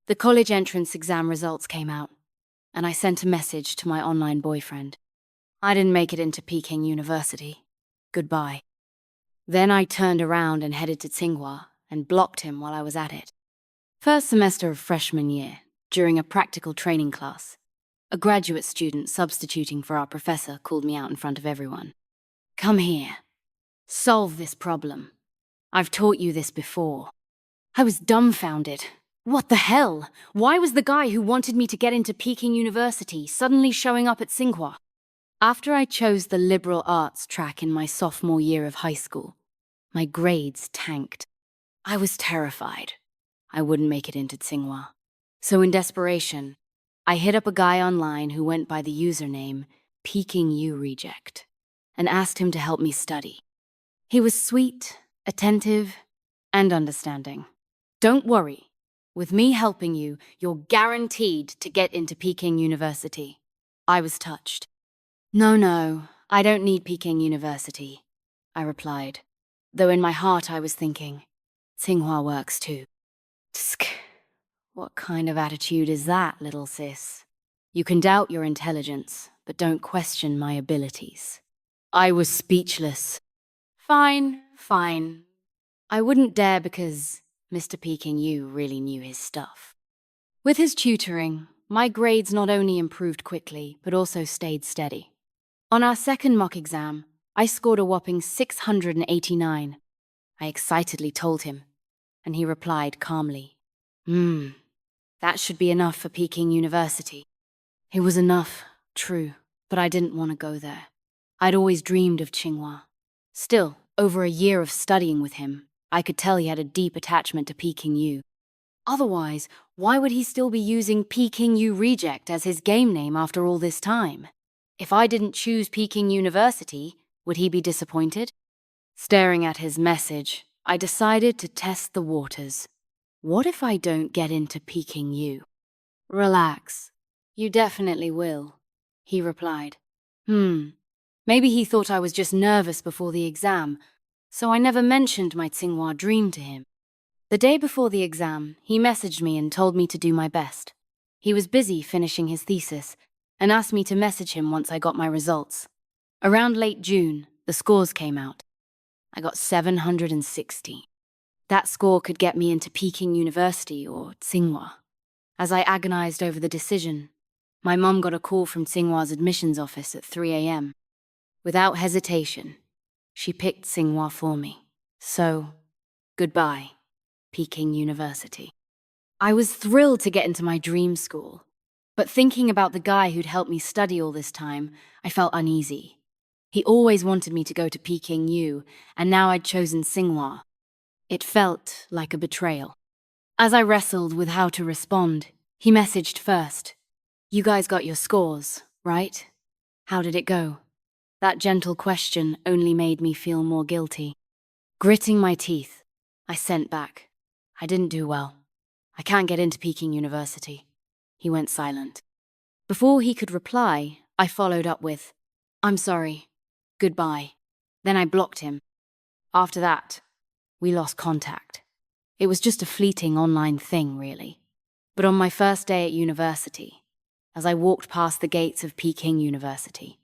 The college entrance exam results came out, and I sent a message to my online boyfriend. I didn't make it into Peking University. Goodbye. Then I turned around and headed to Tsinghua and blocked him while I was at it. First semester of freshman year, during a practical training class, a graduate student substituting for our professor called me out in front of everyone. Come here. Solve this problem. I've taught you this before. I was dumbfounded. What the hell? Why was the guy who wanted me to get into Peking University suddenly showing up at Tsinghua? After I chose the liberal arts track in my sophomore year of high school, my grades tanked. I was terrified. I wouldn't make it into Tsinghua. So in desperation, I hit up a guy online who went by the username Peking U Reject and asked him to help me study. He was sweet, attentive, and understanding. Don't worry. With me helping you, you're guaranteed to get into Peking University. I was touched. No, I don't need Peking University, I replied, though in my heart I was thinking, Tsinghua works too. Tsk. What kind of attitude is that, little sis? You can doubt your intelligence, but don't question my abilities. I was speechless. Fine. I wouldn't dare because Mr. Peking U really knew his stuff. With his tutoring, my grades not only improved quickly, but also stayed steady. On our second mock exam, I scored a whopping 689. I excitedly told him, and he replied calmly, that should be enough for Peking University. It was enough, true, but I didn't want to go there. I'd always dreamed of Tsinghua. Still, over a year of studying with him, I could tell he had a deep attachment to Peking U. Otherwise, why would he still be using Peking U Reject as his game name after all this time? If I didn't choose Peking University, would he be disappointed? Staring at his message, I decided to test the waters. What if I don't get into Peking U? Relax. You definitely will, he replied. Maybe he thought I was just nervous before the exam, so I never mentioned my Tsinghua dream to him. The day before the exam, he messaged me and told me to do my best. He was busy finishing his thesis and asked me to message him once I got my results. Around late June, the scores came out. I got 760. That score could get me into Peking University or Tsinghua. As I agonized over the decision, my mom got a call from Tsinghua's admissions office at 3 a.m. Without hesitation, she picked Tsinghua for me. So, goodbye, Peking University. I was thrilled to get into my dream school, but thinking about the guy who'd helped me study all this time, I felt uneasy. He always wanted me to go to Peking U, and now I'd chosen Tsinghua. It felt like a betrayal. As I wrestled with how to respond, he messaged first. You guys got your scores, right? How did it go? That gentle question only made me feel more guilty. Gritting my teeth, I sent back. I didn't do well. I can't get into Peking University. He went silent. Before he could reply, I followed up with, I'm sorry. Goodbye. Then I blocked him. After that, we lost contact. It was just a fleeting online thing, really. But on my first day at university, as I walked past the gates of Peking University,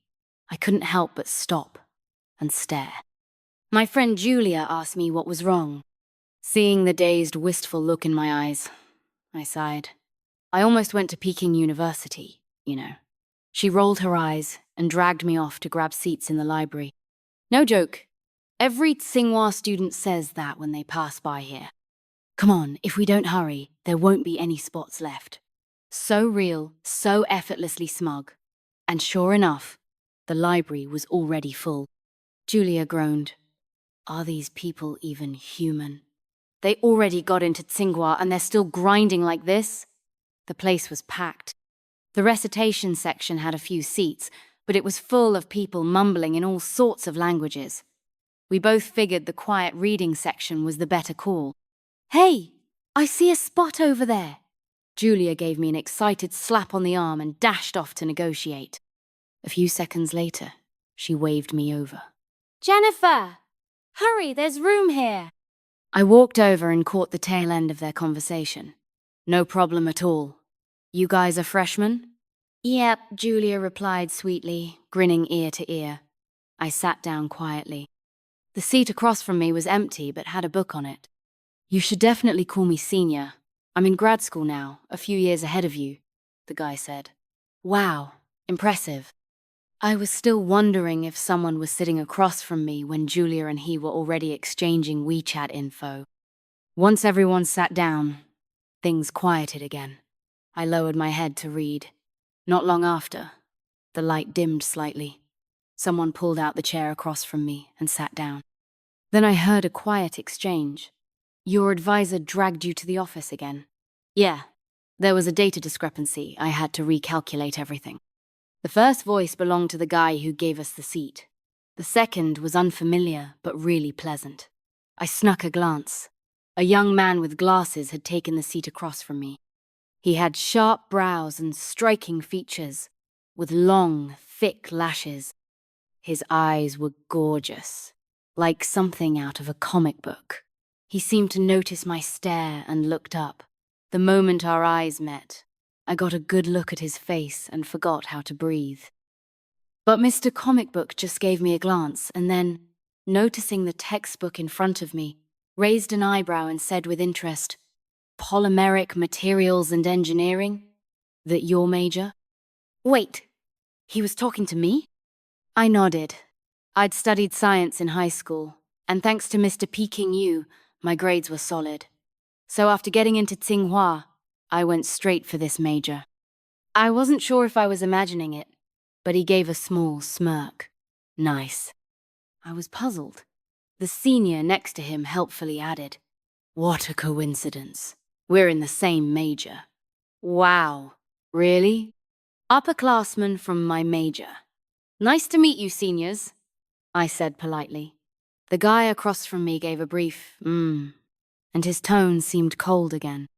I couldn't help but stop and stare. My friend Julia asked me what was wrong. Seeing the dazed, wistful look in my eyes, I sighed. I almost went to Peking University, you know. She rolled her eyes and dragged me off to grab seats in the library. No joke. Every Tsinghua student says that when they pass by here. Come on, if we don't hurry, there won't be any spots left. So real, so effortlessly smug. And sure enough, the library was already full. Julia groaned. Are these people even human? They already got into Tsinghua and they're still grinding like this? The place was packed. The recitation section had a few seats, but it was full of people mumbling in all sorts of languages. We both figured the quiet reading section was the better call. Hey, I see a spot over there. Julia gave me an excited slap on the arm and dashed off to negotiate. A few seconds later, she waved me over. Jennifer! Hurry, there's room here! I walked over and caught the tail end of their conversation. No problem at all. You guys are freshmen? Yep, Julia replied sweetly, grinning ear to ear. I sat down quietly. The seat across from me was empty but had a book on it. You should definitely call me senior. I'm in grad school now, a few years ahead of you, the guy said. Wow, impressive. I was still wondering if someone was sitting across from me when Julia and he were already exchanging WeChat info. Once everyone sat down, things quieted again. I lowered my head to read. Not long after, the light dimmed slightly. Someone pulled out the chair across from me and sat down. Then I heard a quiet exchange. Your advisor dragged you to the office again. Yeah, there was a data discrepancy. I had to recalculate everything. The first voice belonged to the guy who gave us the seat. The second was unfamiliar but really pleasant. I snuck a glance. A young man with glasses had taken the seat across from me. He had sharp brows and striking features, with long, thick lashes. His eyes were gorgeous, like something out of a comic book. He seemed to notice my stare and looked up. The moment our eyes met, I got a good look at his face and forgot how to breathe. But Mr. Comic Book just gave me a glance and then, noticing the textbook in front of me, raised an eyebrow and said with interest, Polymeric Materials and Engineering? That your major? Wait, he was talking to me? I nodded. I'd studied science in high school, and thanks to Mr. Peking U, my grades were solid. So after getting into Tsinghua, I went straight for this major. I wasn't sure if I was imagining it, but he gave a small smirk. Nice. I was puzzled. The senior next to him helpfully added, What a coincidence. We're in the same major. Wow, really? Upperclassman from my major. Nice to meet you, seniors, I said politely. The guy across from me gave a brief, and his tone seemed cold again.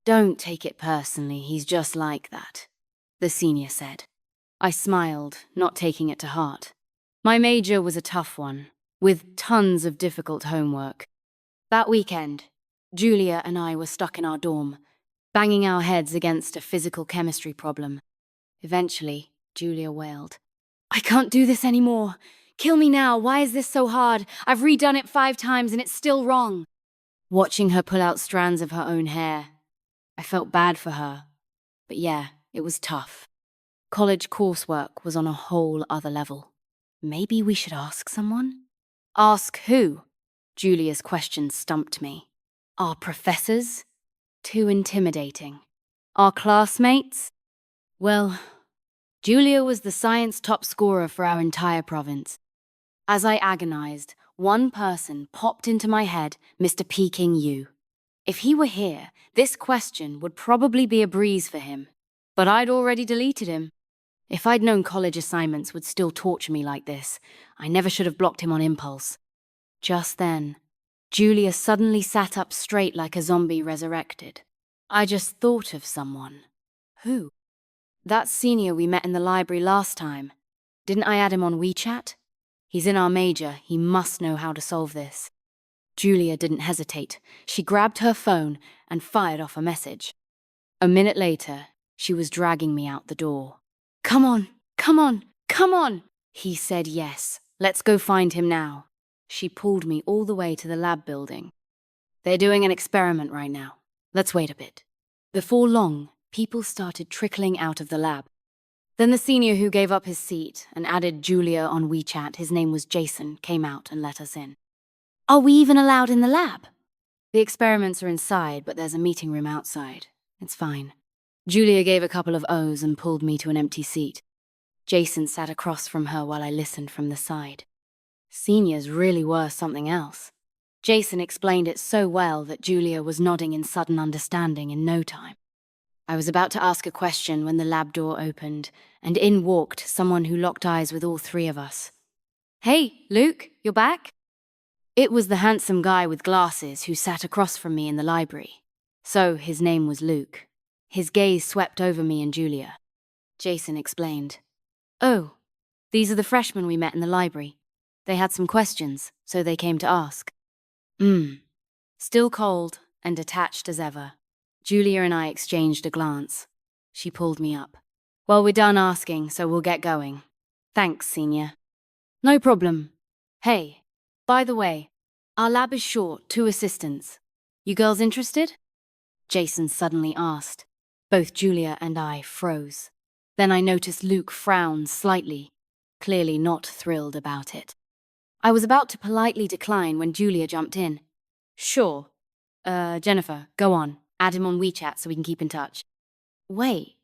Don't take it personally, he's just like that, the senior said. I smiled, not taking it to heart. My major was a tough one, with tons of difficult homework. That weekend, Julia and I were stuck in our dorm, banging our heads against a physical chemistry problem. Eventually, Julia wailed, I can't do this anymore. Kill me now, why is this so hard? I've redone it 5 times and it's still wrong. Watching her pull out strands of her own hair, I felt bad for her. But yeah, it was tough. College coursework was on a whole other level. Maybe we should ask someone? Ask who? Julia's question stumped me. Our professors? Too intimidating. Our classmates? Well, Julia was the science top scorer for our entire province. As I agonized, one person popped into my head, Mr. Peking U. If he were here, this question would probably be a breeze for him. But I'd already deleted him. If I'd known college assignments would still torture me like this, I never should have blocked him on impulse. Just then, Julia suddenly sat up straight like a zombie resurrected. I just thought of someone. Who? That senior we met in the library last time. Didn't I add him on WeChat? He's in our major, he must know how to solve this. Julia didn't hesitate. She grabbed her phone and fired off a message. A minute later, she was dragging me out the door. Come on, come on, come on! He said yes. Let's go find him now. She pulled me all the way to the lab building. They're doing an experiment right now. Let's wait a bit. Before long, people started trickling out of the lab. Then the senior who gave up his seat and added Julia on WeChat, his name was Jason, came out and let us in. Are we even allowed in the lab? The experiments are inside, but there's a meeting room outside. It's fine. Julia gave a couple of O's and pulled me to an empty seat. Jason sat across from her while I listened from the side. Seniors really were something else. Jason explained it so well that Julia was nodding in sudden understanding in no time. I was about to ask a question when the lab door opened, and in walked someone who locked eyes with all 3 of us. Hey, Luke, you're back? It was the handsome guy with glasses who sat across from me in the library. So his name was Luke. His gaze swept over me and Julia. Jason explained. Oh, these are the freshmen we met in the library. They had some questions, so they came to ask. Still cold and detached as ever. Julia and I exchanged a glance. She pulled me up. Well, we're done asking, so we'll get going. Thanks, Senior. No problem. Hey, by the way, our lab is short, 2 assistants. You girls interested? Jason suddenly asked. Both Julia and I froze. Then I noticed Luke frown slightly, clearly not thrilled about it. I was about to politely decline when Julia jumped in. Sure. Jennifer, go on. Add him on WeChat so we can keep in touch. Wait,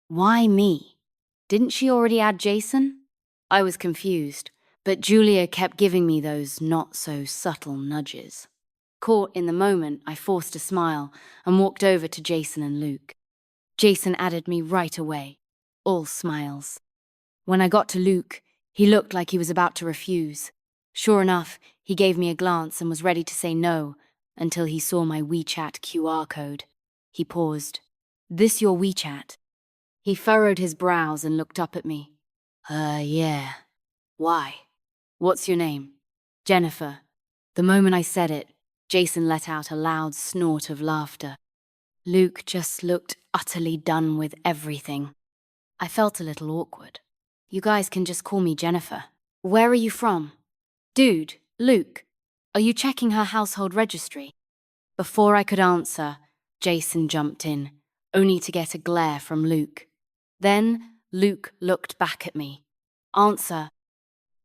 why me? Didn't she already add Jason? I was confused, but Julia kept giving me those not-so-subtle nudges. Caught in the moment, I forced a smile and walked over to Jason and Luke. Jason added me right away, all smiles. When I got to Luke, he looked like he was about to refuse. Sure enough, he gave me a glance and was ready to say no until he saw my WeChat QR code. He paused. This your WeChat? He furrowed his brows and looked up at me. Yeah. Why? What's your name? Jennifer. The moment I said it, Jason let out a loud snort of laughter. Luke just looked utterly done with everything. I felt a little awkward. You guys can just call me Jennifer. Where are you from? Dude, Luke, are you checking her household registry? Before I could answer, Jason jumped in, only to get a glare from Luke. Then Luke looked back at me. Answer.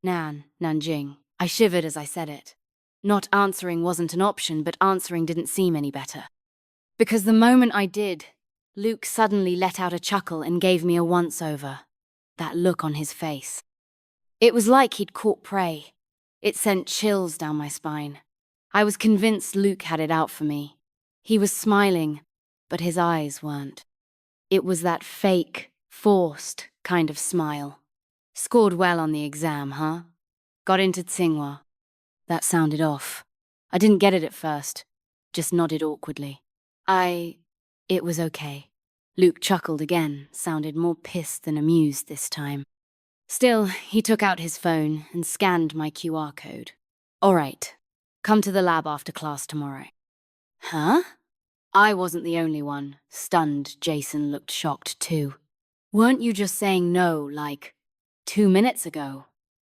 Nanjing. I shivered as I said it. Not answering wasn't an option, but answering didn't seem any better. Because the moment I did, Luke suddenly let out a chuckle and gave me a once-over. That look on his face. It was like he'd caught prey. It sent chills down my spine. I was convinced Luke had it out for me. He was smiling, but his eyes weren't. It was that fake, forced kind of smile. Scored well on the exam, huh? Got into Tsinghua. That sounded off. I didn't get it at first, just nodded awkwardly. It was okay. Luke chuckled again, sounded more pissed than amused this time. Still, he took out his phone and scanned my QR code. All right, come to the lab after class tomorrow. Huh? I wasn't the only one. Stunned, Jason looked shocked too. Weren't you just saying no, like, 2 minutes ago?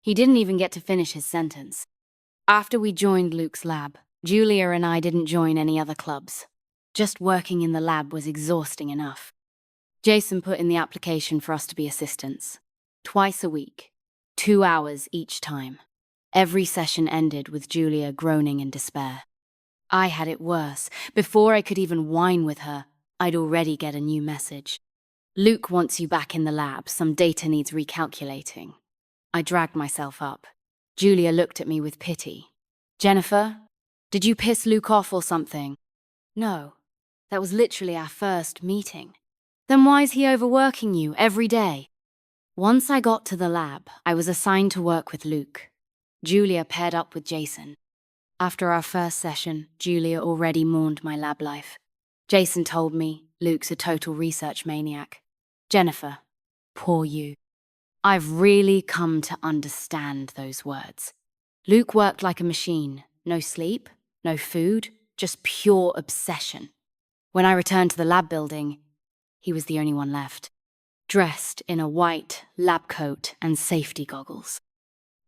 He didn't even get to finish his sentence. After we joined Luke's lab, Julia and I didn't join any other clubs. Just working in the lab was exhausting enough. Jason put in the application for us to be assistants. Twice a week, 2 hours each time. Every session ended with Julia groaning in despair. I had it worse. Before I could even whine with her, I'd already get a new message. Luke wants you back in the lab. Some data needs recalculating. I dragged myself up. Julia looked at me with pity. Jennifer, did you piss Luke off or something? No, that was literally our first meeting. Then why's he overworking you every day? Once I got to the lab, I was assigned to work with Luke. Julia paired up with Jason. After our first session, Julia already mourned my lab life. Jason told me Luke's a total research maniac. Jennifer, poor you. I've really come to understand those words. Luke worked like a machine. No sleep, no food, just pure obsession. When I returned to the lab building, he was the only one left, dressed in a white lab coat and safety goggles.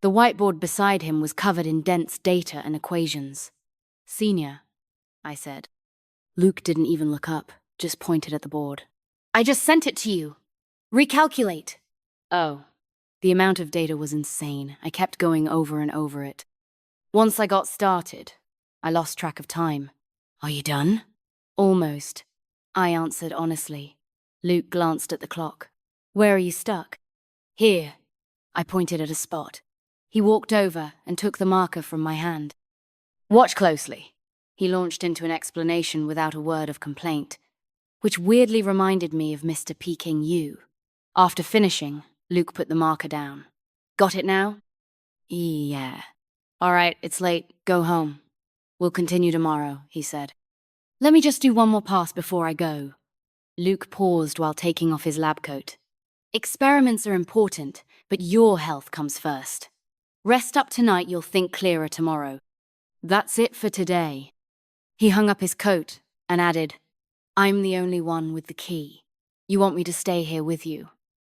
The whiteboard beside him was covered in dense data and equations. Senior, I said. Luke didn't even look up, just pointed at the board. I just sent it to you. Recalculate. Oh, the amount of data was insane. I kept going over and over it. Once I got started, I lost track of time. Are you done? Almost, I answered honestly. Luke glanced at the clock. Where are you stuck? Here. I pointed at a spot. He walked over and took the marker from my hand. Watch closely. He launched into an explanation without a word of complaint, which weirdly reminded me of Mr. Peking U. After finishing, Luke put the marker down. Got it now? Yeah. All right, it's late. Go home. We'll continue tomorrow, he said. Let me just do one more pass before I go. Luke paused while taking off his lab coat. Experiments are important, but your health comes first. Rest up tonight, you'll think clearer tomorrow. That's it for today. He hung up his coat and added, I'm the only one with the key. You want me to stay here with you?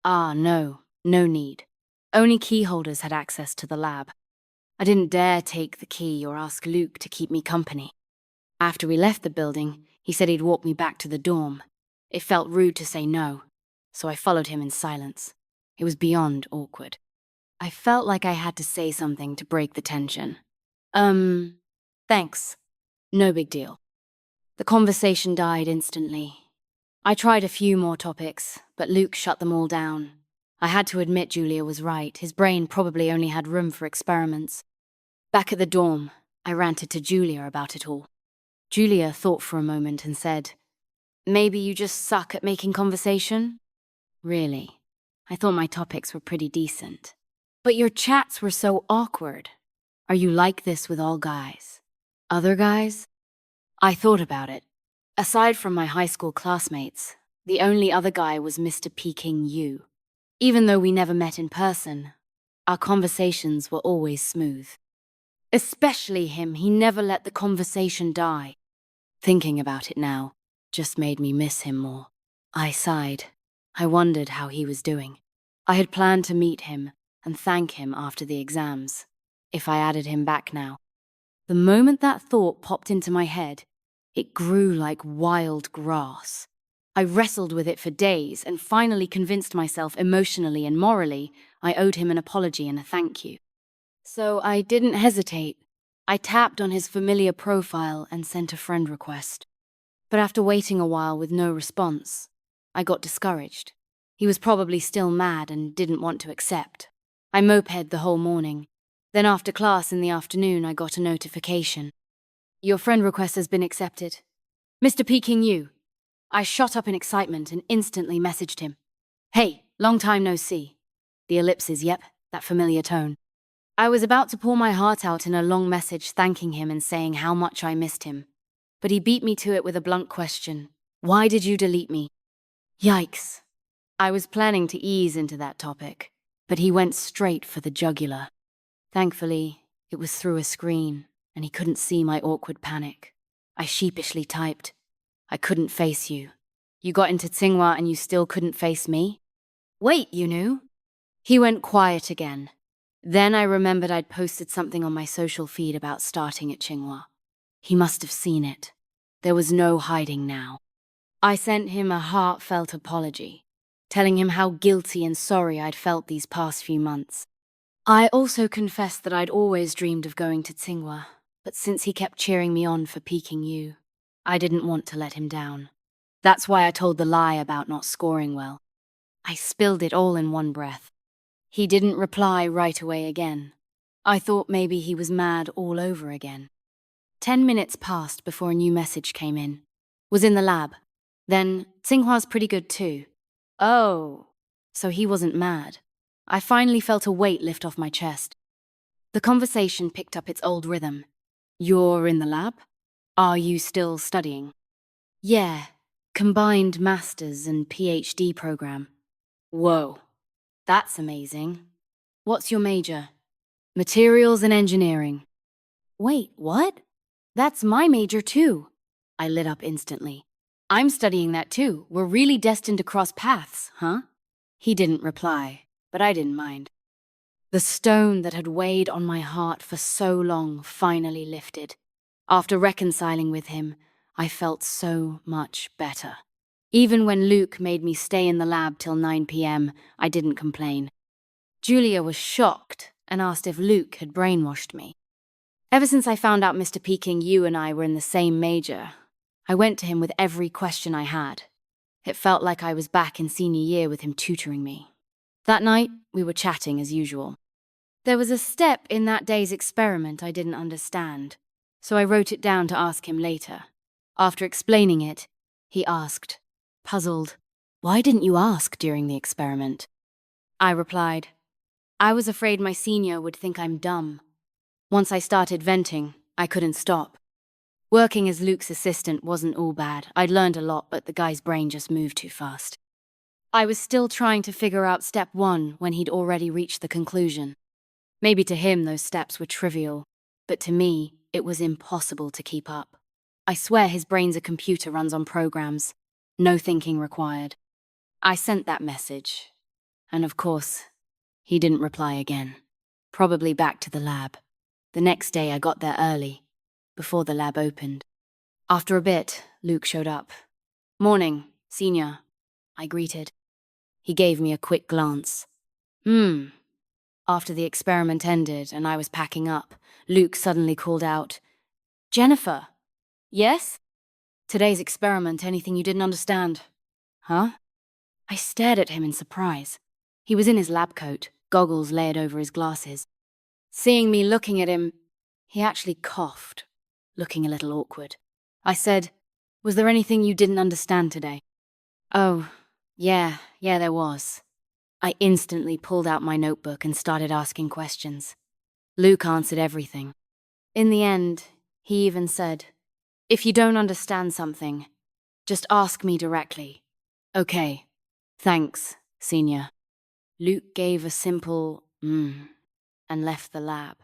Ah, no, no need. Only key holders had access to the lab. I didn't dare take the key or ask Luke to keep me company. After we left the building, he said he'd walk me back to the dorm. It felt rude to say no, so I followed him in silence. It was beyond awkward. I felt like I had to say something to break the tension. Thanks. No big deal. The conversation died instantly. I tried a few more topics, but Luke shut them all down. I had to admit Julia was right. His brain probably only had room for experiments. Back at the dorm, I ranted to Julia about it all. Julia thought for a moment and said, "Maybe you just suck at making conversation?" Really? I thought my topics were pretty decent. But your chats were so awkward. Are you like this with all guys? Other guys? I thought about it. Aside from my high school classmates, the only other guy was Mr. Peking Yu. Even though we never met in person, our conversations were always smooth. Especially him, he never let the conversation die. Thinking about it now just made me miss him more. I sighed. I wondered how he was doing. I had planned to meet him and thank him after the exams, if I added him back now. The moment that thought popped into my head, it grew like wild grass. I wrestled with it for days and finally convinced myself emotionally and morally I owed him an apology and a thank you. So I didn't hesitate. I tapped on his familiar profile and sent a friend request. But after waiting a while with no response, I got discouraged. He was probably still mad and didn't want to accept. I moped the whole morning. Then after class in the afternoon, I got a notification. Your friend request has been accepted. Mr. Peking Yu. I shot up in excitement and instantly messaged him. Hey, long time no see. The ellipses, yep, that familiar tone. I was about to pour my heart out in a long message thanking him and saying how much I missed him. But he beat me to it with a blunt question. Why did you delete me? Yikes. I was planning to ease into that topic, but he went straight for the jugular. Thankfully, it was through a screen, and he couldn't see my awkward panic. I sheepishly typed, I couldn't face you. You got into Tsinghua and you still couldn't face me? Wait, you knew? He went quiet again. Then I remembered I'd posted something on my social feed about starting at Tsinghua. He must have seen it. There was no hiding now. I sent him a heartfelt apology, telling him how guilty and sorry I'd felt these past few months. I also confessed that I'd always dreamed of going to Tsinghua, but since he kept cheering me on for Peking Yu, I didn't want to let him down. That's why I told the lie about not scoring well. I spilled it all in one breath. He didn't reply right away again. I thought maybe he was mad all over again. 10 minutes passed before a new message came in. Was in the lab. Then, Tsinghua's pretty good too. Oh, so he wasn't mad. I finally felt a weight lift off my chest. The conversation picked up its old rhythm. You're in the lab? Are you still studying? Yeah, combined master's and PhD program. Whoa, that's amazing. What's your major? Materials and engineering. Wait, what? That's my major too. I lit up instantly. I'm studying that too. We're really destined to cross paths, huh? He didn't reply, but I didn't mind. The stone that had weighed on my heart for so long finally lifted. After reconciling with him, I felt so much better. Even when Luke made me stay in the lab till 9 p.m., I didn't complain. Julia was shocked and asked if Luke had brainwashed me. Ever since I found out Mr. Peking Yu and I were in the same major, I went to him with every question I had. It felt like I was back in senior year with him tutoring me. That night, we were chatting as usual. There was a step in that day's experiment I didn't understand, so I wrote it down to ask him later. After explaining it, he asked, puzzled, "Why didn't you ask during the experiment?" I replied, "I was afraid my senior would think I'm dumb." Once I started venting, I couldn't stop. Working as Luke's assistant wasn't all bad. I'd learned a lot, but the guy's brain just moved too fast. I was still trying to figure out step 1 when he'd already reached the conclusion. Maybe to him those steps were trivial, but to me, it was impossible to keep up. I swear his brain's a computer runs on programs. No thinking required. I sent that message. And of course, he didn't reply again. Probably back to the lab. The next day I got there early, before the lab opened. After a bit, Luke showed up. "Morning, senior," I greeted. He gave me a quick glance. After the experiment ended and I was packing up, Luke suddenly called out, "Jennifer." "Yes?" "Today's experiment, anything you didn't understand?" "Huh?" I stared at him in surprise. He was in his lab coat, goggles layered over his glasses. Seeing me looking at him, he actually coughed, looking a little awkward. I said, "Was there anything you didn't understand today?" "Oh, yeah, there was." I instantly pulled out my notebook and started asking questions. Luke answered everything. In the end, he even said, "If you don't understand something, just ask me directly." "Okay, thanks, senior." Luke gave a simple and left the lab.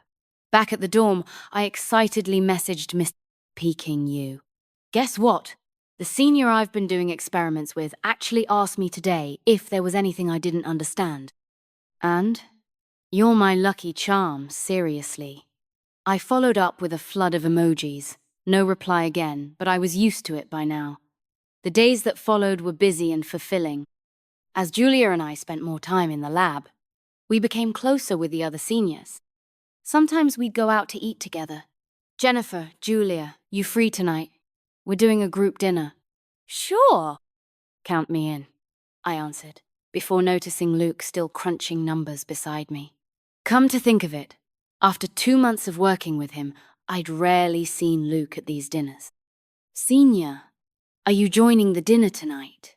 Back at the dorm, I excitedly messaged Mr. Peking U. "Guess what? The senior I've been doing experiments with actually asked me today if there was anything I didn't understand." "And? You're my lucky charm, seriously." I followed up with a flood of emojis. No reply again, but I was used to it by now. The days that followed were busy and fulfilling. As Julia and I spent more time in the lab, we became closer with the other seniors. Sometimes we'd go out to eat together. "Jennifer, Julia, you free tonight? We're doing a group dinner." "Sure." "Count me in," I answered, before noticing Luke still crunching numbers beside me. Come to think of it, after 2 months of working with him, I'd rarely seen Luke at these dinners. "Senior, are you joining the dinner tonight?"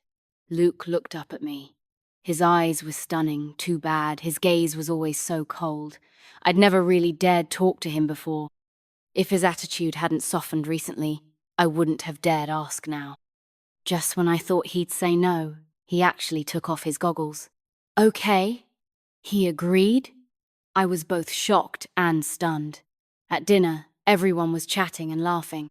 Luke looked up at me. His eyes were stunning, too bad, his gaze was always so cold. I'd never really dared talk to him before. If his attitude hadn't softened recently, I wouldn't have dared ask now. Just when I thought he'd say no, he actually took off his goggles. "Okay." He agreed. I was both shocked and stunned. At dinner, everyone was chatting and laughing.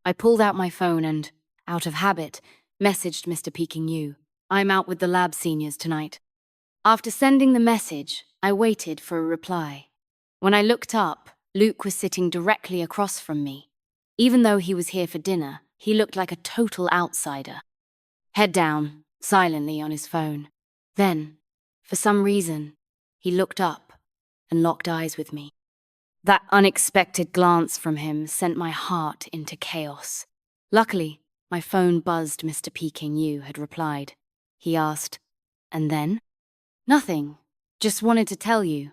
I pulled out my phone and, out of habit, messaged Mr. Peking U. "I'm out with the lab seniors tonight." After sending the message, I waited for a reply. When I looked up, Luke was sitting directly across from me. Even though he was here for dinner, he looked like a total outsider. Head down, silently on his phone. Then, for some reason, he looked up and locked eyes with me. That unexpected glance from him sent my heart into chaos. Luckily, my phone buzzed. Mr. Peking U had replied. He asked, "And then?" "Nothing. Just wanted to tell you,"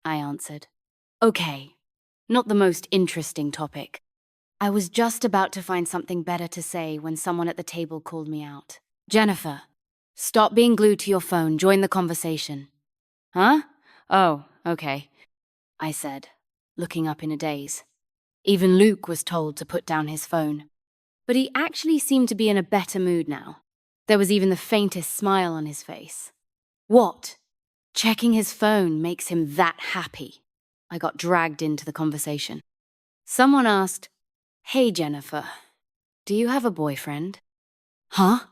I answered. "Okay. Not the most interesting topic." I was just about to find something better to say when someone at the table called me out. "Jennifer, stop being glued to your phone. Join the conversation." "Huh? Oh, okay," I said, looking up in a daze. Even Luke was told to put down his phone. But he actually seemed to be in a better mood now. There was even the faintest smile on his face. What? Checking his phone makes him that happy? I got dragged into the conversation. Someone asked, "Hey, Jennifer, do you have a boyfriend?" Huh?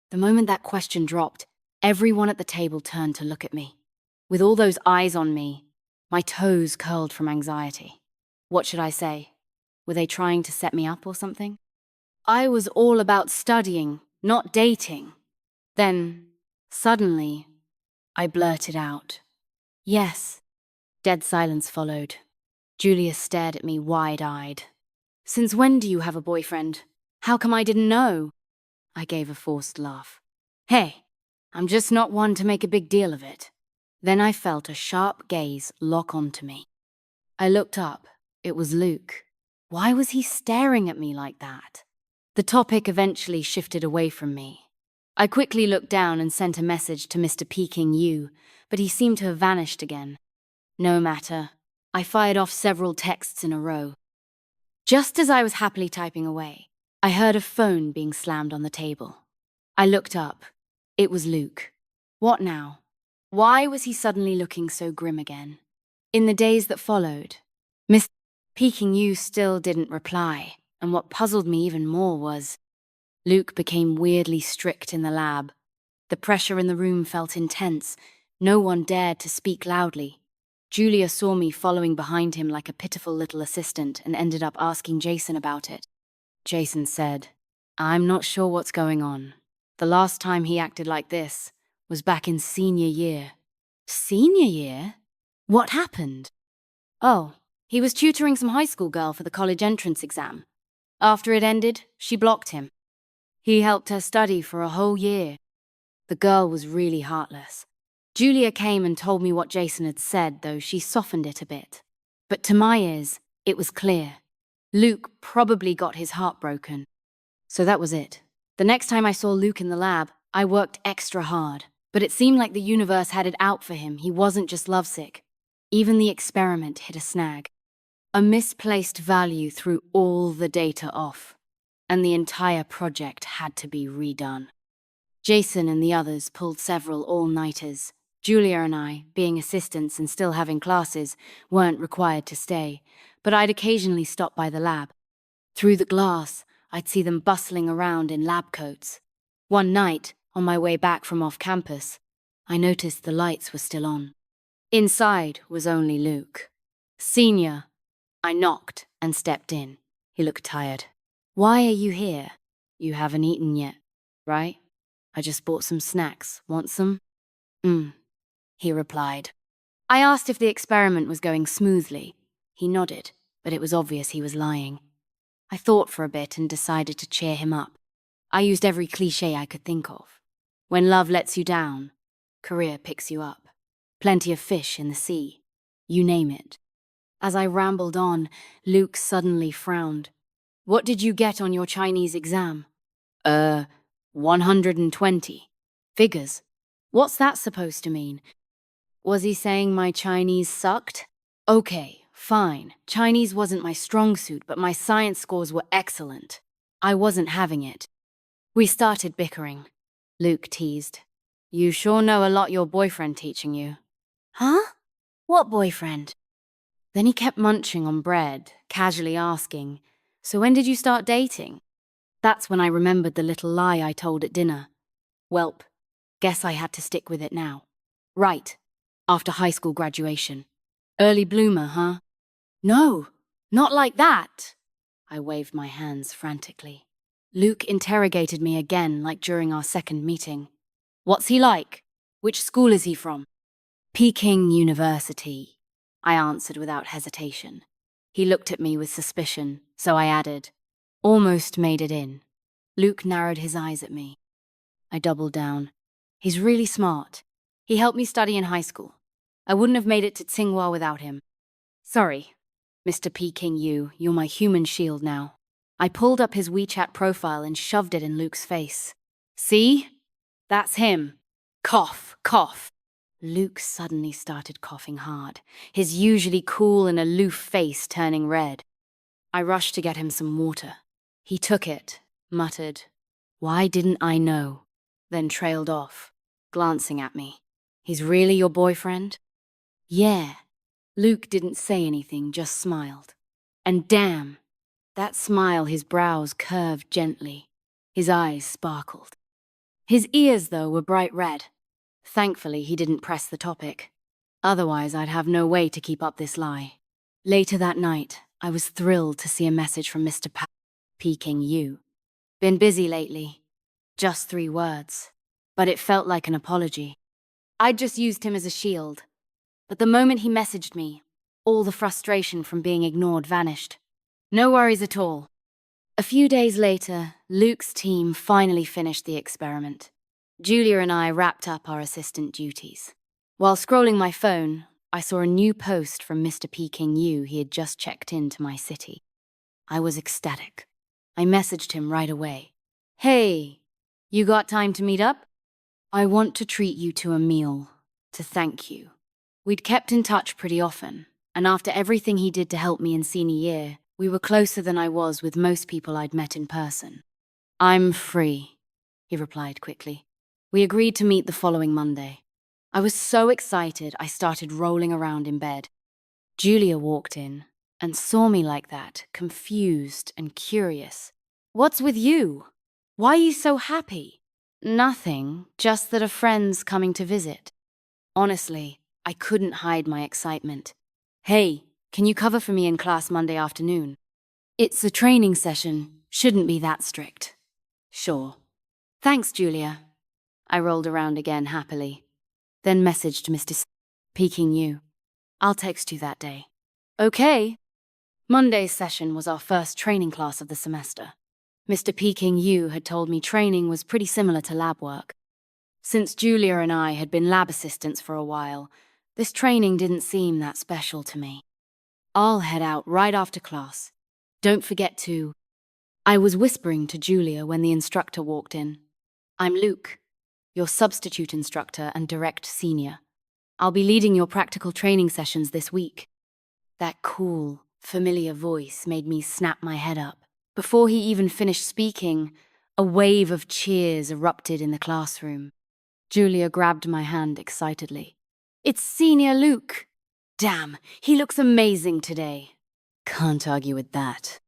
The moment that question dropped, everyone at the table turned to look at me. With all those eyes on me, my toes curled from anxiety. What should I say? Were they trying to set me up or something? I was all about studying, not dating. Then, suddenly, I blurted out, "Yes." Dead silence followed. Julia stared at me wide-eyed. "Since when do you have a boyfriend? How come I didn't know?" I gave a forced laugh. "Hey, I'm just not one to make a big deal of it." Then I felt a sharp gaze lock onto me. I looked up. It was Luke. Why was he staring at me like that? The topic eventually shifted away from me. I quickly looked down and sent a message to Mr. Peking U, but he seemed to have vanished again. No matter. I fired off several texts in a row. Just as I was happily typing away, I heard a phone being slammed on the table. I looked up. It was Luke. What now? Why was he suddenly looking so grim again? In the days that followed, Mr. Peking U still didn't reply. And what puzzled me even more was Luke became weirdly strict in the lab. The pressure in the room felt intense. No one dared to speak loudly. Julia saw me following behind him like a pitiful little assistant and ended up asking Jason about it. Jason said, "I'm not sure what's going on. The last time he acted like this was back in senior year." Senior year? What happened? Oh, he was tutoring some high school girl for the college entrance exam. After it ended, she blocked him. He helped her study for a whole year. The girl was really heartless. Julia came and told me what Jason had said, though she softened it a bit. But to my ears, it was clear. Luke probably got his heart broken. So that was it. The next time I saw Luke in the lab, I worked extra hard. But it seemed like the universe had it out for him. He wasn't just lovesick. Even the experiment hit a snag. A misplaced value threw all the data off, and the entire project had to be redone. Jason and the others pulled several all-nighters. Julia and I, being assistants and still having classes, weren't required to stay, but I'd occasionally stop by the lab. Through the glass, I'd see them bustling around in lab coats. One night, on my way back from off-campus, I noticed the lights were still on. Inside was only Luke. Senior. I knocked and stepped in. He looked tired. "Why are you here? You haven't eaten yet, right? I just bought some snacks. Want some?" He replied. I asked if the experiment was going smoothly. He nodded, but it was obvious he was lying. I thought for a bit and decided to cheer him up. I used every cliché I could think of. When love lets you down, career picks you up. Plenty of fish in the sea. You name it. As I rambled on, Luke suddenly frowned. "What did you get on your Chinese exam?" 120. Figures. What's that supposed to mean? Was he saying my Chinese sucked? Okay, fine. Chinese wasn't my strong suit, but my science scores were excellent. I wasn't having it. We started bickering. Luke teased. "You sure know a lot your boyfriend teaching you." "Huh? What boyfriend?" Then he kept munching on bread, casually asking, "So when did you start dating?" That's when I remembered the little lie I told at dinner. Welp, guess I had to stick with it now. Right, after high school graduation. Early bloomer, huh? No, not like that. I waved my hands frantically. Luke interrogated me again, like during our second meeting. "What's he like? Which school is he from?" "Peking University," I answered without hesitation. He looked at me with suspicion, so I added, "Almost made it in." Luke narrowed his eyes at me. I doubled down. "He's really smart. He helped me study in high school. I wouldn't have made it to Tsinghua without him." "Sorry, Mr. Peking you're my human shield now." I pulled up his WeChat profile and shoved it in Luke's face. "See? That's him. Cough, cough." Luke suddenly started coughing hard, his usually cool and aloof face turning red. I rushed to get him some water. He took it, muttered, "Why didn't I know?" Then trailed off, glancing at me. "He's really your boyfriend?" "Yeah." Luke didn't say anything, just smiled. And damn, that smile, his brows curved gently. His eyes sparkled. His ears, though, were bright red. Thankfully, he didn't press the topic. Otherwise, I'd have no way to keep up this lie. Later that night, I was thrilled to see a message from Mr. Peking you. "Been busy lately." Just 3 words. But it felt like an apology. I'd just used him as a shield. But the moment he messaged me, all the frustration from being ignored vanished. No worries at all. A few days later, Luke's team finally finished the experiment. Julia and I wrapped up our assistant duties. While scrolling my phone, I saw a new post from Mr. Peking he had just checked into my city. I was ecstatic. I messaged him right away. "Hey, you got time to meet up? I want to treat you to a meal, to thank you." We'd kept in touch pretty often, and after everything he did to help me in senior year, we were closer than I was with most people I'd met in person. "I'm free," he replied quickly. We agreed to meet the following Monday. I was so excited I started rolling around in bed. Julia walked in, and saw me like that, confused and curious. "What's with you? Why are you so happy?" "Nothing, just that a friend's coming to visit." Honestly, I couldn't hide my excitement. "Hey, can you cover for me in class Monday afternoon? It's a training session, shouldn't be that strict." "Sure." "Thanks, Julia." I rolled around again happily, then messaged Mr. Peking U. "I'll text you that day." "Okay." Monday's session was our first training class of the semester. Mr. Peking U had told me training was pretty similar to lab work. Since Julia and I had been lab assistants for a while, this training didn't seem that special to me. "I'll head out right after class. Don't forget to—" I was whispering to Julia when the instructor walked in. "I'm Luke, your substitute instructor and direct senior. I'll be leading your practical training sessions this week." That cool, familiar voice made me snap my head up. Before he even finished speaking, a wave of cheers erupted in the classroom. Julia grabbed my hand excitedly. "It's Senior Luke! Damn, he looks amazing today." Can't argue with that.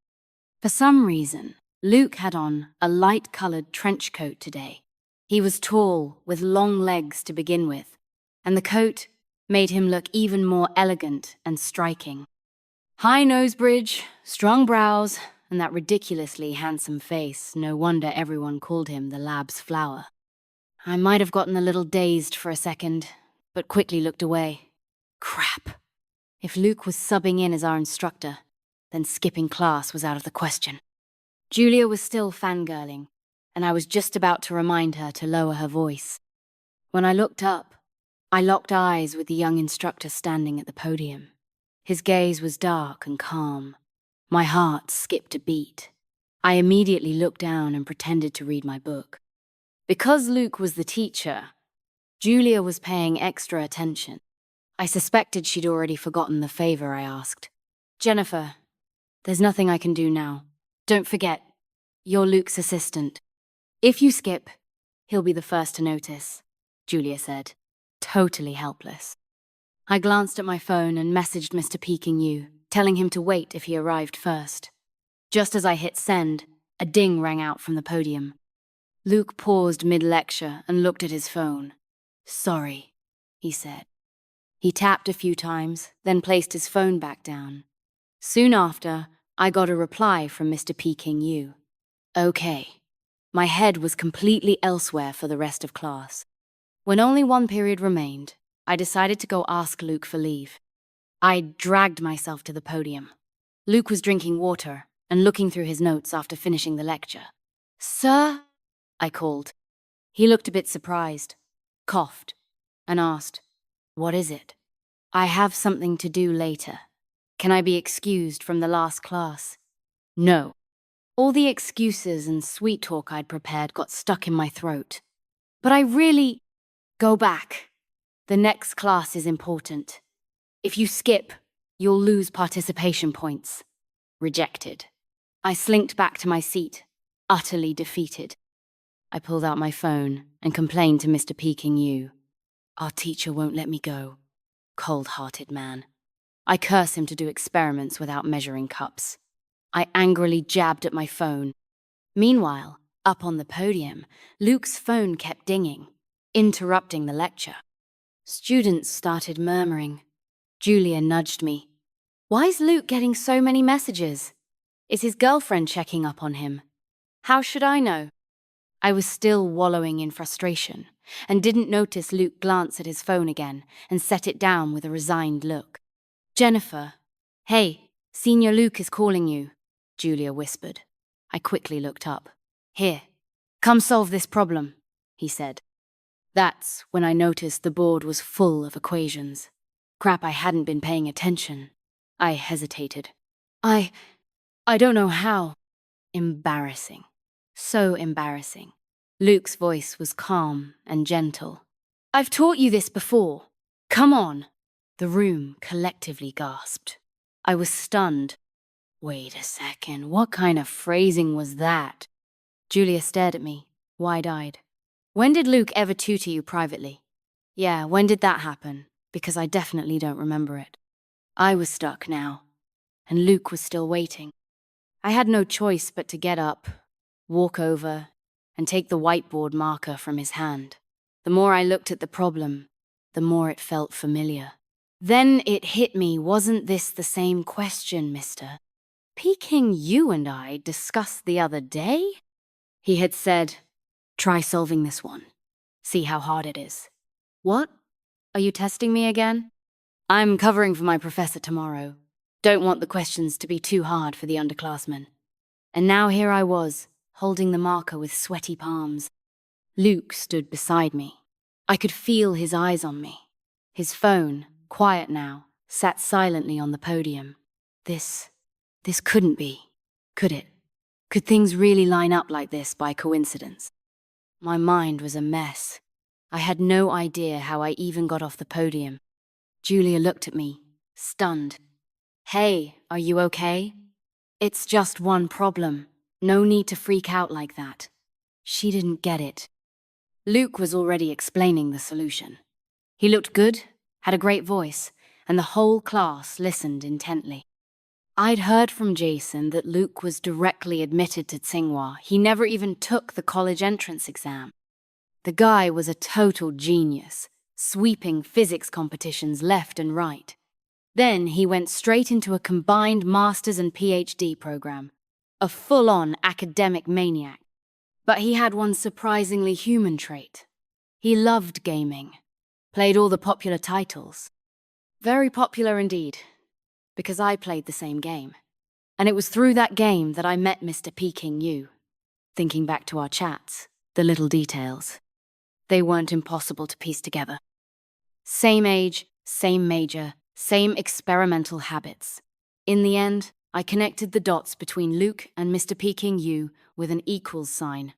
For some reason, Luke had on a light-colored trench coat today. He was tall, with long legs to begin with, and the coat made him look even more elegant and striking. High nose bridge, strong brows, and that ridiculously handsome face. No wonder everyone called him the lab's flower. I might have gotten a little dazed for a second, but quickly looked away. Crap. If Luke was subbing in as our instructor, then skipping class was out of the question. Julia was still fangirling, and I was just about to remind her to lower her voice. When I looked up, I locked eyes with the young instructor standing at the podium. His gaze was dark and calm. My heart skipped a beat. I immediately looked down and pretended to read my book. Because Luke was the teacher, Julia was paying extra attention. I suspected she'd already forgotten the favor I asked. "Jennifer, there's nothing I can do now. Don't forget, you're Luke's assistant. If you skip, he'll be the first to notice," Julia said, totally helpless. I glanced at my phone and messaged Mr. Peking U, telling him to wait if he arrived first. Just as I hit send, a ding rang out from the podium. Luke paused mid-lecture and looked at his phone. "Sorry," he said. He tapped a few times, then placed his phone back down. Soon after, I got a reply from Mr. Peking U. Okay. My head was completely elsewhere for the rest of class. When only one period remained, I decided to go ask Luke for leave. I dragged myself to the podium. Luke was drinking water and looking through his notes after finishing the lecture. "Sir?" I called. He looked a bit surprised, coughed, and asked, "What is it?" "I have something to do later. Can I be excused from the last class?" No. All the excuses and sweet talk I'd prepared got stuck in my throat. "But I really—" "Go back. The next class is important. If you skip, you'll lose participation points." Rejected. I slinked back to my seat, utterly defeated. I pulled out my phone and complained to Mr. Peking U. Our teacher won't let me go. Cold-hearted man. I curse him to do experiments without measuring cups. I angrily jabbed at my phone. Meanwhile, up on the podium, Luke's phone kept dinging, interrupting the lecture. Students started murmuring. Julia nudged me. "Why's Luke getting so many messages? Is his girlfriend checking up on him?" "How should I know?" I was still wallowing in frustration, and didn't notice Luke glance at his phone again and set it down with a resigned look. "Jennifer, hey, Senior Luke is calling you," Julia whispered. I quickly looked up. "Here, come solve this problem," he said. That's when I noticed the board was full of equations. Crap, I hadn't been paying attention. I hesitated. I don't know how." Embarrassing. So embarrassing. Luke's voice was calm and gentle. "I've taught you this before. Come on." The room collectively gasped. I was stunned. Wait a second, what kind of phrasing was that? Julia stared at me, wide-eyed. "When did Luke ever tutor you privately?" "Yeah, when did that happen? Because I definitely don't remember it." I was stuck now. and Luke was still waiting. I had no choice but to get up, walk over, and take the whiteboard marker from his hand. The more I looked at the problem, the more it felt familiar. Then it hit me, wasn't this the same question, Mr. Peking you and I discussed the other day? He had said, "Try solving this one. See how hard it is." What? Are you testing me again? I'm covering for my professor tomorrow. Don't want the questions to be too hard for the underclassmen. And now here I was, holding the marker with sweaty palms. Luke stood beside me. I could feel his eyes on me. His phone, quiet now, sat silently on the podium. This couldn't be, could it? Could things really line up like this by coincidence? My mind was a mess. I had no idea how I even got off the podium. Julia looked at me, stunned. "Hey, are you okay?" "It's just one problem. No need to freak out like that." She didn't get it. Luke was already explaining the solution. He looked good, had a great voice, and the whole class listened intently. I'd heard from Jason that Luke was directly admitted to Tsinghua. He never even took the college entrance exam. The guy was a total genius, sweeping physics competitions left and right. Then he went straight into a combined master's and PhD program, a full-on academic maniac. But he had one surprisingly human trait. He loved gaming, played all the popular titles. Very popular indeed, because I played the same game. And it was through that game that I met Mr. Peking Yu. Thinking back to our chats, the little details, they weren't impossible to piece together. Same age, same major, same experimental habits. In the end, I connected the dots between Luke and Mr. Peking Yu with an equals sign.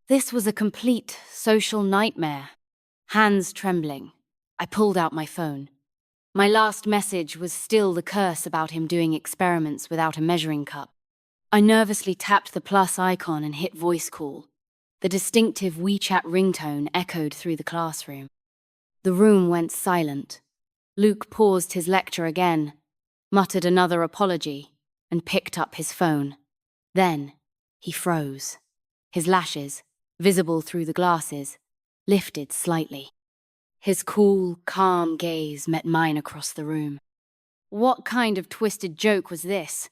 This was a complete social nightmare. Hands trembling, I pulled out my phone. My last message was still the curse about him doing experiments without a measuring cup. I nervously tapped the plus icon and hit voice call. The distinctive WeChat ringtone echoed through the classroom. The room went silent. Luke paused his lecture again, muttered another apology, and picked up his phone. Then he froze. His lashes, visible through the glasses, lifted slightly. His cool, calm gaze met mine across the room. What kind of twisted joke was this?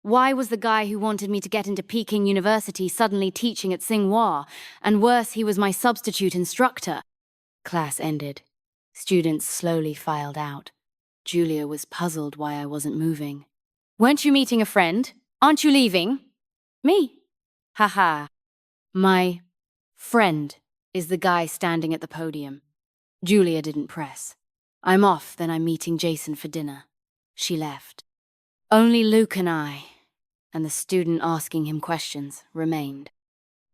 Why was the guy who wanted me to get into Peking University suddenly teaching at Tsinghua? And worse, he was my substitute instructor. Class ended. Students slowly filed out. Julia was puzzled why I wasn't moving. "Weren't you meeting a friend? Aren't you leaving?" "Me?" "Haha. My friend is the guy standing at the podium." Julia didn't press. "I'm off, then I'm meeting Jason for dinner." She left. Only Luke and I, and the student asking him questions, remained.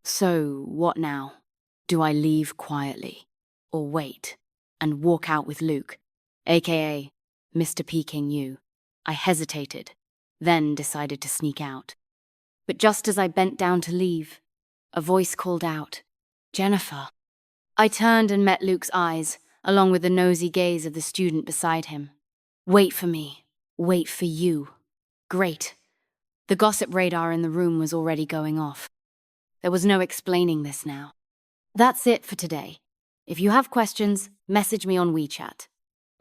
So, what now? Do I leave quietly, or wait, and walk out with Luke, aka Mr. Peking Yu? I hesitated, then decided to sneak out. But just as I bent down to leave, a voice called out, "Jennifer." I turned and met Luke's eyes, along with the nosy gaze of the student beside him. "Wait for me. Wait for you." Great. The gossip radar in the room was already going off. There was no explaining this now. That's it for today. If you have questions, message me on WeChat.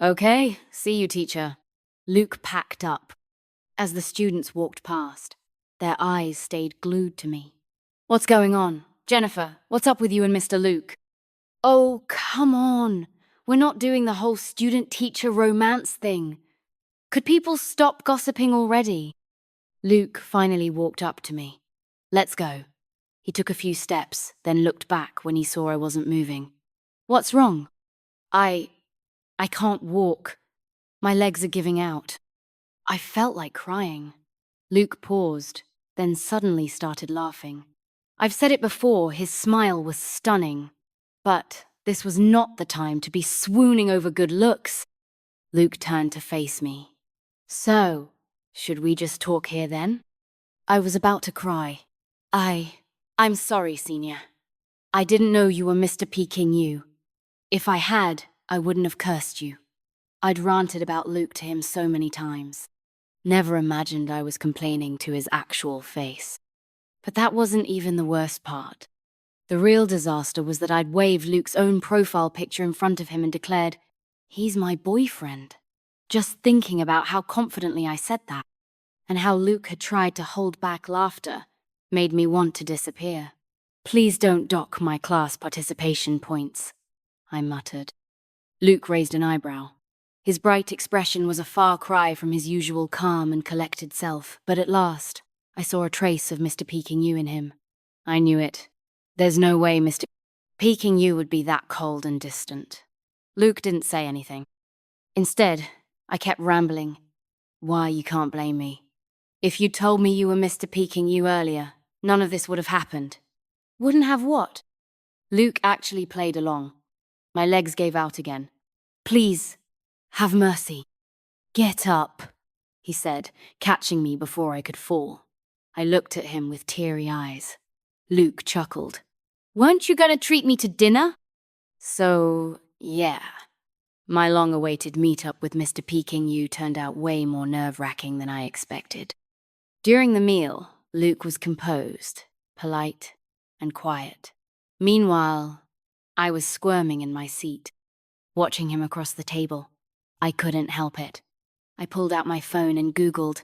Okay, see you, teacher. Luke packed up. As the students walked past, their eyes stayed glued to me. "What's going on? Jennifer, what's up with you and Mr. Luke?" "Oh, come on. We're not doing the whole student-teacher romance thing. Could people stop gossiping already?" Luke finally walked up to me. "Let's go." He took a few steps, then looked back when he saw I wasn't moving. "What's wrong?" I can't walk. My legs are giving out." I felt like crying. Luke paused, then suddenly started laughing. I've said it before, his smile was stunning. But this was not the time to be swooning over good looks. Luke turned to face me. "So, should we just talk here then?" I was about to cry. I'm sorry, Senior. I didn't know you were Mr. Peking Yu. If I had, I wouldn't have cursed you. I'd ranted about Luke to him so many times. Never imagined I was complaining to his actual face. But that wasn't even the worst part. The real disaster was that I'd waved Luke's own profile picture in front of him and declared, "He's my boyfriend." Just thinking about how confidently I said that, and how Luke had tried to hold back laughter, made me want to disappear. "Please don't dock my class participation points," I muttered. Luke raised an eyebrow. His bright expression was a far cry from his usual calm and collected self, but at last, I saw a trace of Mr. Peking Yu in him. I knew it. There's no way Mr. Peking Yu would be that cold and distant. Luke didn't say anything. Instead, I kept rambling. "Why, you can't blame me. If you'd told me you were Mr. Peking Yu earlier, none of this would have happened." "Wouldn't have what?" Luke actually played along. My legs gave out again. "Please, have mercy." "Get up," he said, catching me before I could fall. I looked at him with teary eyes. Luke chuckled. "Weren't you going to treat me to dinner?" So, yeah. My long-awaited meet-up with Mr. Peking Yu turned out way more nerve-wracking than I expected. During the meal, Luke was composed, polite, and quiet. Meanwhile, I was squirming in my seat, watching him across the table. I couldn't help it. I pulled out my phone and Googled,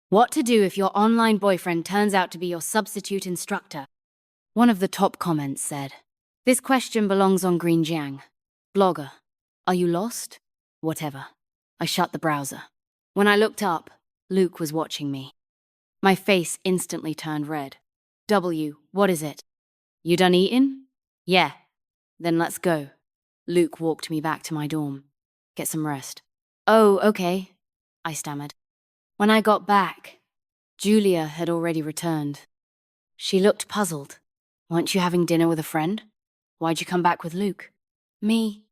"What to do if your online boyfriend turns out to be your substitute instructor?" One of the top comments said, "This question belongs on Green Jiang. Blogger, are you lost?" Whatever. I shut the browser. When I looked up, Luke was watching me. My face instantly turned red. What is it? "You done eating?" "Yeah." "Then let's go." Luke walked me back to my dorm. "Get some rest." "Oh, okay," I stammered. When I got back, Julia had already returned. She looked puzzled. "Weren't you having dinner with a friend? Why'd you come back with Luke?" "Me."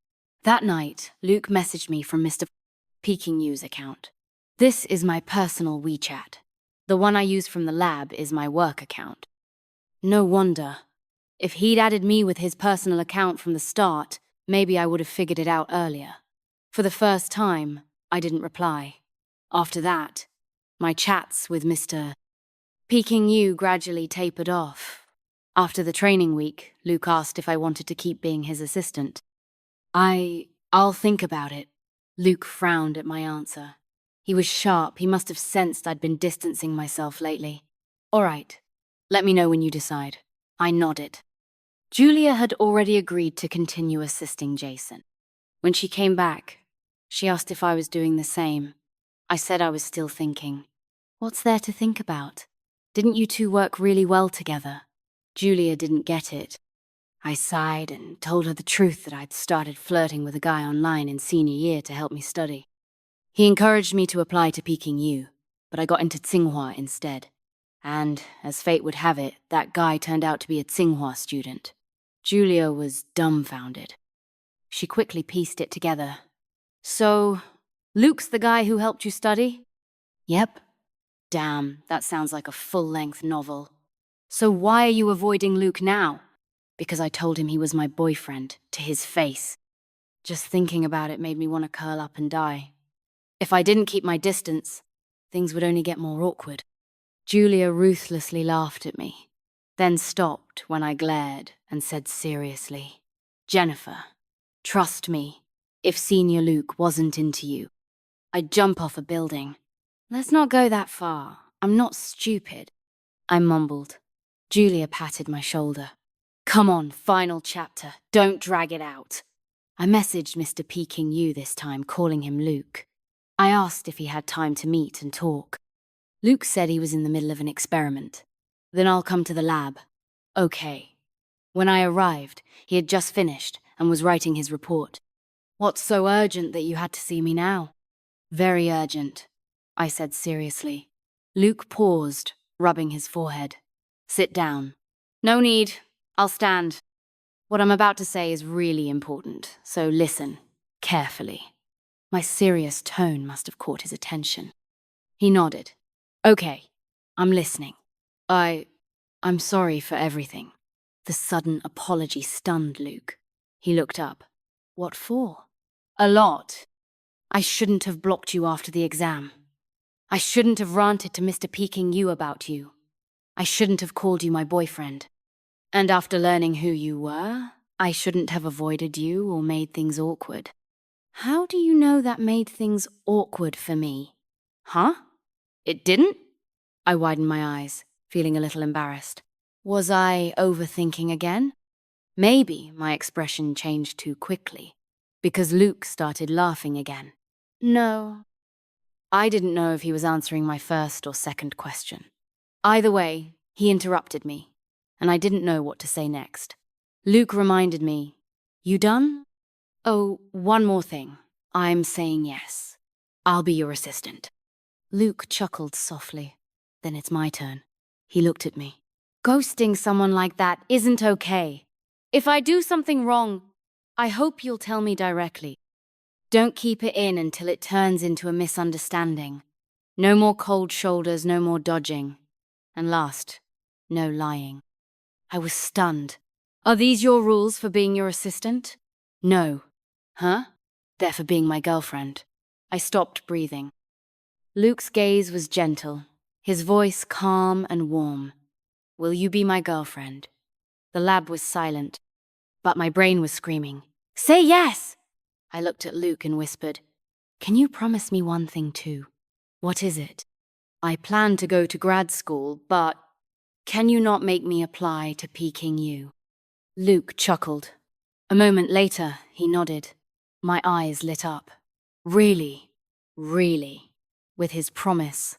That night, Luke messaged me from Mr. Peking Yu's account. This is my personal WeChat. The one I use from the lab is my work account. No wonder. If he'd added me with his personal account from the start, maybe I would have figured it out earlier. For the first time, I didn't reply. After that, my chats with Mr. Peking Yu gradually tapered off. After the training week, Luke asked if I wanted to keep being his assistant. I'll think about it." Luke frowned at my answer. He was sharp. He must have sensed I'd been distancing myself lately. "All right. Let me know when you decide." I nodded. Julia had already agreed to continue assisting Jason. When she came back, she asked if I was doing the same. I said I was still thinking. "What's there to think about? Didn't you two work really well together?" Julia didn't get it. I sighed and told her the truth that I'd started flirting with a guy online in senior year to help me study. He encouraged me to apply to Peking U, but I got into Tsinghua instead. And, as fate would have it, that guy turned out to be a Tsinghua student. Julia was dumbfounded. She quickly pieced it together. "So, Luke's the guy who helped you study?" "Yep." "Damn, that sounds like a full-length novel. So why are you avoiding Luke now?" "Because I told him he was my boyfriend, to his face." Just thinking about it made me want to curl up and die. If I didn't keep my distance, things would only get more awkward. Julia ruthlessly laughed at me, then stopped when I glared and said seriously, "Jennifer, trust me, if Senior Luke wasn't into you, I'd jump off a building." "Let's not go that far. I'm not stupid," I mumbled. Julia patted my shoulder. "Come on, final chapter. Don't drag it out." I messaged Mr. Peking Yu this time, calling him Luke. I asked if he had time to meet and talk. Luke said he was in the middle of an experiment. "Then I'll come to the lab." "Okay." When I arrived, he had just finished and was writing his report. "What's so urgent that you had to see me now?" "Very urgent," I said seriously. Luke paused, rubbing his forehead. "Sit down." "No need. I'll stand. What I'm about to say is really important, so listen carefully." My serious tone must have caught his attention. He nodded. "Okay, I'm listening. I'm sorry for everything." The sudden apology stunned Luke. He looked up. "What for?" "A lot. I shouldn't have blocked you after the exam." I shouldn't have ranted to Mr. Peking U about you. I shouldn't have called you my boyfriend. And after learning who you were, I shouldn't have avoided you or made things awkward. How do you know that made things awkward for me? Huh? It didn't? I widened my eyes, feeling a little embarrassed. Was I overthinking again? Maybe my expression changed too quickly, because Luke started laughing again. No. I didn't know if he was answering my first or second question. Either way, he interrupted me, and I didn't know what to say next. Luke reminded me, "You done? Oh, one more thing. I'm saying yes. I'll be your assistant." Luke chuckled softly. Then it's my turn. He looked at me. Ghosting someone like that isn't okay. If I do something wrong, I hope you'll tell me directly. Don't keep it in until it turns into a misunderstanding. No more cold shoulders, no more dodging. And last, no lying. I was stunned. Are these your rules for being your assistant? No. Huh? They're for being my girlfriend. I stopped breathing. Luke's gaze was gentle, his voice calm and warm. Will you be my girlfriend? The lab was silent, but my brain was screaming. Say yes! I looked at Luke and whispered, Can you promise me one thing too? What is it? I plan to go to grad school, but can you not make me apply to Peking U? Luke chuckled. A moment later, he nodded. My eyes lit up. Really? Really? With his promise.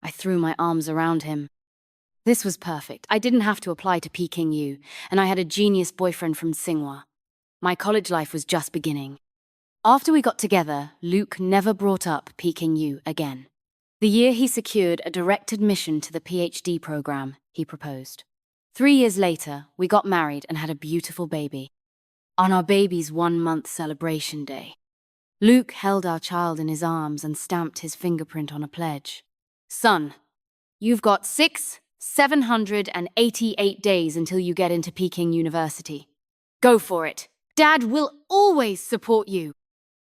I threw my arms around him. This was perfect. I didn't have to apply to Peking U, and I had a genius boyfriend from Tsinghua. My college life was just beginning. After we got together, Luke never brought up Peking U again. The year he secured a direct admission to the PhD program, he proposed. 3 years later, we got married and had a beautiful baby. On our baby's 1-month celebration day, Luke held our child in his arms and stamped his fingerprint on a pledge. Son, you've got 788 days until you get into Peking University. Go for it. Dad will always support you.